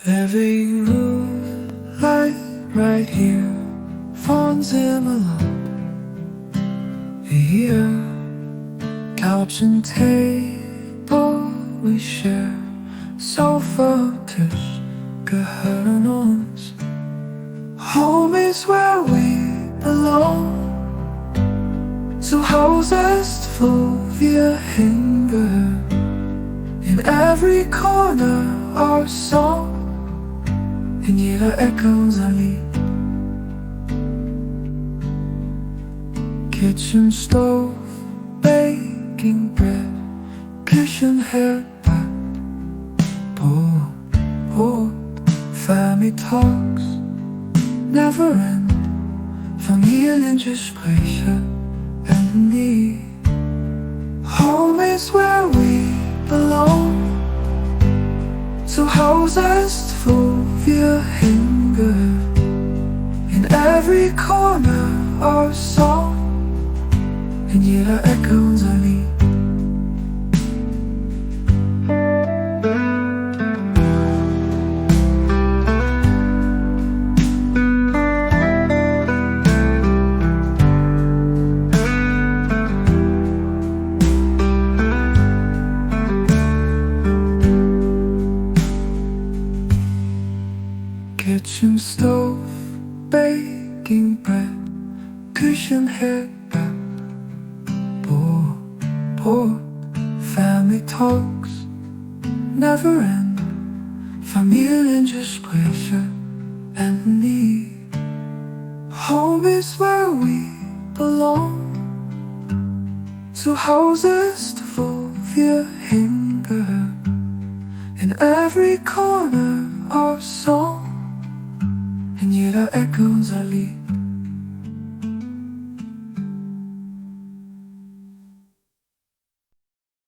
Every moonlight right here falls in a lump. Here, couch and table we share, sofa, Tisch gehören uns. Home is where we belong. Zu Hause ist, wo wir hingehören. In every corner our song, in jeder Ecke unser Lied. Kitchen stove, baking bread, Küchenherd, Brot, family talks, never end. Familiengespräche enden nie. Home is where we belong. Zu Hause ist, wo wir hingehören. In every corner our song, in jeder Ecke unser Lied. Kitchen stove, baking bread, Küchenherd, Brot, family talks, never end. Familiengespräche enden nie. Home is where we belong. Zu Hause ist, wo wir hingehören. In every corner our song, in jeder Ecke unser Lied.